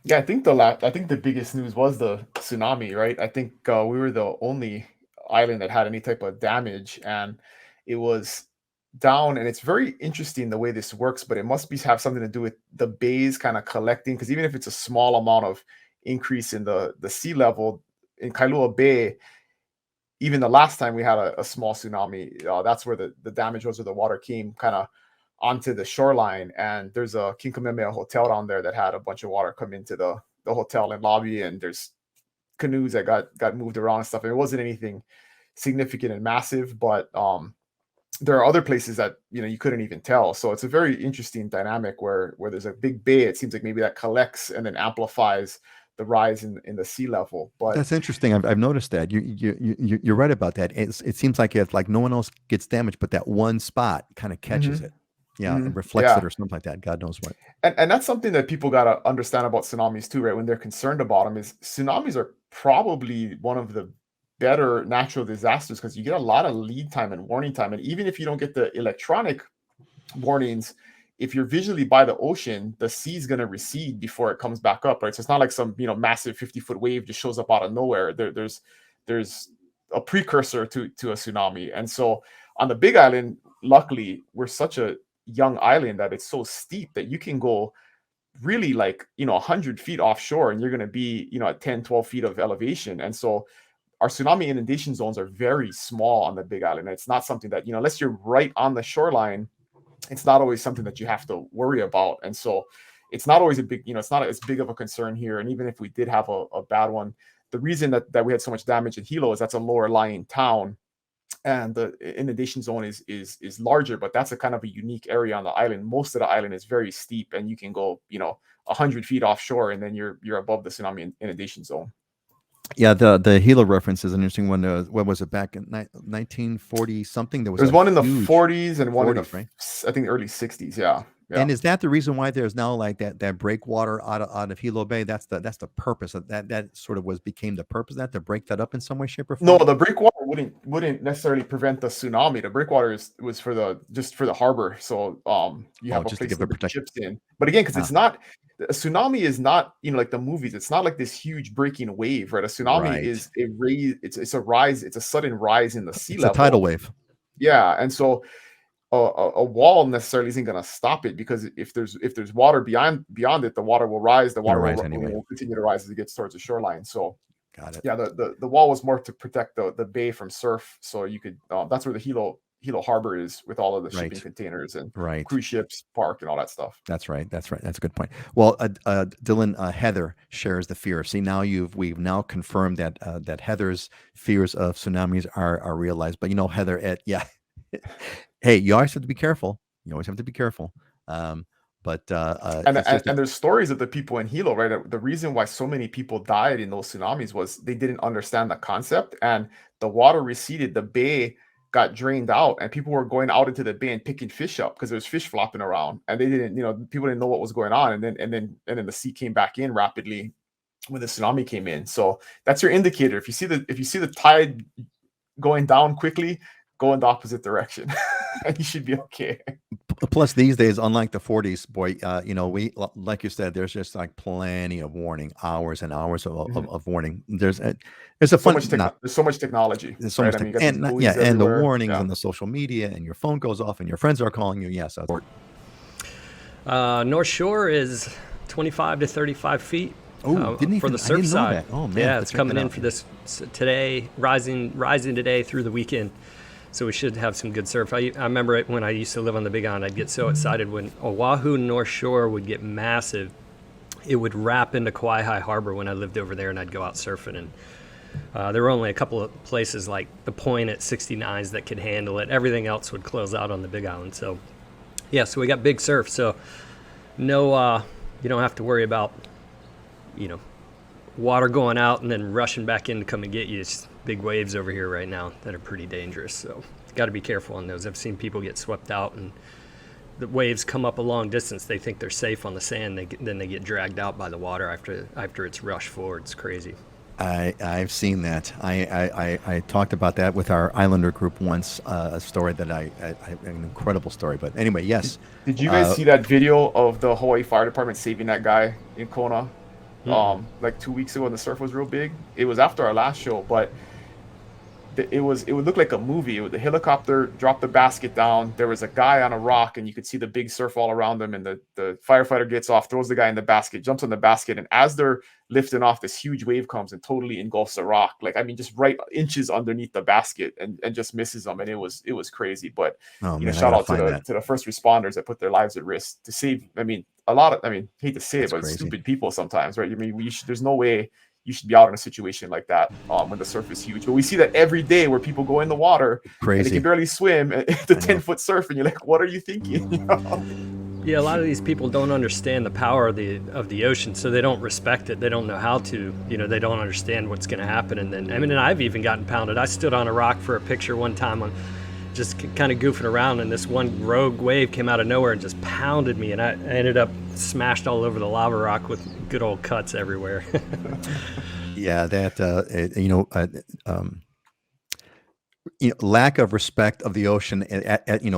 Yeah, I think the biggest news was the tsunami, right? I think we were the only island that had any type of damage, and it was down. And it's very interesting the way this works, but it must be have something to do with the bays kind of collecting. Because even if it's a small amount of increase in the sea level in Kailua Bay, even the last time we had a small tsunami, that's where the damage was, where the water came kind of onto the shoreline. And there's a Kinkamemea hotel down there that had a bunch of water come into the hotel and lobby, and there's canoes that got moved around and stuff. And it wasn't anything significant and massive, but there are other places that you couldn't even tell. So it's a very interesting dynamic where there's a big bay. It seems like maybe that collects and then amplifies the rise in the sea level. But That's interesting. I've noticed that. You're right about that. It seems like it's like no one else gets damaged, but that one spot kind of catches mhm, it. Yeah, and mhm, reflects it yeah. or something like that. God knows what. And that's something that people gotta understand about tsunamis too, right? When they're concerned about them, is tsunamis are probably one of the better natural disasters because you get a lot of lead time and warning time. And even if you don't get the electronic warnings, if you're visually by the ocean, the sea's gonna recede before it comes back up, right? So it's not like some massive 50-foot wave just shows up out of nowhere. There's a precursor to a tsunami. And so on the Big Island, luckily, we're such a young island that it's so steep that you can go really like 100 feet offshore and you're going to be at 10, 12 feet of elevation. And so our tsunami inundation zones are very small on the Big Island. It's not something that unless you're right on the shoreline, it's not always something that you have to worry about. And so it's not always a big, it's not as big of a concern here. And even if we did have a bad one, the reason that we had so much damage in Hilo is that's a lower lying town, and the inundation zone is larger, but that's a kind of a unique area on the island. Most of the island is very steep, and you can go 100 feet offshore, and then you're above the tsunami inundation zone. Yeah, the Hilo reference is an interesting one. What was it back in 1940 something? There was There's a one in the huge 40s and one in the 40s, right? I think early 60s. Yeah, yeah. And is that the reason why there's now like that breakwater out of Hilo Bay? That's the purpose of that sort of became the purpose of that, to break that up in some way, shape, or No, form. the breakwater wouldn't necessarily prevent the tsunami. The breakwater was for the just for the harbor, so you Oh, have a just to place give to a bring protect. ships in. But again, because Ah, it's not a tsunami is not like the movies. It's not like this huge breaking wave, right? A tsunami right. is a raise. It's a rise. It's a sudden rise in the sea It's a tidal level. wave. Yeah, and so a wall necessarily isn't going to stop it, because if there's water beyond it, the water will rise. The Gonna water rise anyway. will continue to rise as it gets towards the shoreline. So Got it. yeah, the wall was more to protect the bay from surf, so you could. That's where the Hilo Harbor is, with all of the shipping Right. containers and Right. cruise ships parked and all that stuff. That's right. That's right. That's a good point. Well, Dylan, Heather shares the fear. See, now we've now confirmed that Heather's fears of tsunamis are realized. But Heather, yeah, hey, you always have to be careful. You always have to be careful. Um, but And, it's and just and there's stories of the people in Hilo, right? The reason why so many people died in those tsunamis was they didn't understand the concept, and the water receded, the bay got drained out, and people were going out into the bay and picking fish up because there's fish flopping around, and they didn't, people didn't know what was going on, and then the sea came back in rapidly when the tsunami came in. So that's your indicator. If you see the tide going down quickly, go in the opposite direction, and you should be okay. plus these days, unlike the 40s, boy, we like you said, there's just like plenty of warning, hours and hours Mhm. of warning. There's a fun not There's so much technology, there's so right? much I mean, tech, you got these and yeah, buoys and the everywhere. warnings Yeah. and the social media, and your phone goes off, and your friends are calling you. Yes, North Shore is 25 to 35 feet oh, for the I surf didn't know side. that. Oh man, I Yeah, have to it's check that coming in out. for Yeah. this today, rising today through the weekend. So we should have some good surf. I remember it when I used to live on the Big Island. I'd get so excited when Oahu North Shore would get massive. It would wrap into Kauai Harbor when I lived over there, and I'd go out surfing. And there were only a couple of places like the Point at 69s that could handle it. Everything else would close out on the Big Island. So yeah, so we got big surf. So no, you don't have to worry about you know water going out and then rushing back in to come and get you. It's big waves over here right now that are pretty dangerous. So got to be careful on those. I've seen people get swept out, and the waves come up a long distance. They think they're safe on the sand. Then they get dragged out by the water after it's rushed forward. It's crazy. I've seen that. I talked about that with our Islander group once. A story that an incredible story. But anyway, Did, yes. did you guys Uh, see that video of the Hawaii Fire Department saving that guy in Kona? like 2 weeks ago when the surf was real big. It was after our last show, but it would look like a movie. The helicopter dropped the basket down. There was a guy on a rock, and you could see the big surf all around him. And the firefighter gets off, throws the guy in the basket, jumps on the basket, and as they're lifting off, this huge wave comes and totally engulfs the rock. Like, I mean, just right inches underneath the basket, and just misses them. And it was crazy. But Oh you know, man, I shout gotta out find that. to the first responders that put their lives at risk to save. I mean, hate to say it, That's but crazy. stupid people sometimes, right? I mean, there's no way you should be out in a situation like that when the surf is huge. But we see that every day where people go in the water and they Crazy. can barely swim the I know. 10-foot surf, and you're like, what are you thinking? You know? Yeah, a lot of these people don't understand the power of the ocean, so they don't respect it. They don't know how to. You know, they don't understand what's going to happen. And then, I mean, and I've even gotten pounded. I stood on a rock for a picture one time on just kind of goofing around, and this one rogue wave came out of nowhere and just pounded me, and I ended up smashed all over the lava rock with good old cuts everywhere. Yeah, that lack of respect of the ocean.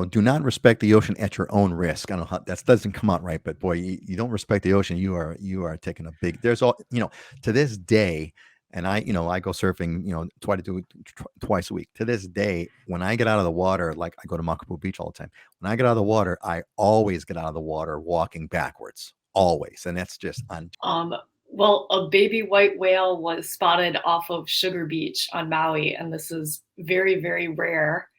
Do not respect the ocean at your own risk. I don't know how that doesn't come out right, but boy, you don't respect the ocean. You are taking a big. There's all to this day. And I go surfing, try to do it twice a week. To this day, when I get out of the water, like I go to Makapu Beach all the time. When I get out of the water, I always get out of the water walking backwards, always, and that's just Well, a baby white whale was spotted off of Sugar Beach on Maui, and this is very, very rare.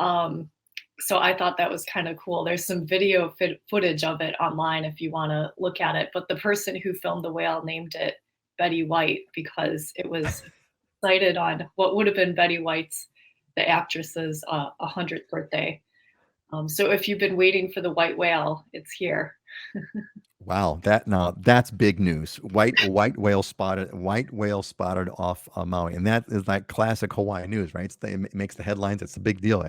So I thought that was kind of cool. There's some video footage of it online if you want to look at it. But the person who filmed the whale named it Betty White because it was sighted on what would have been Betty White's, the actress's, 100th birthday. So if you've been waiting for the white whale, it's here. Wow, that's big news. White whale spotted off Maui, and that is like classic Hawaiian news, right? It makes the headlines. It's a big deal.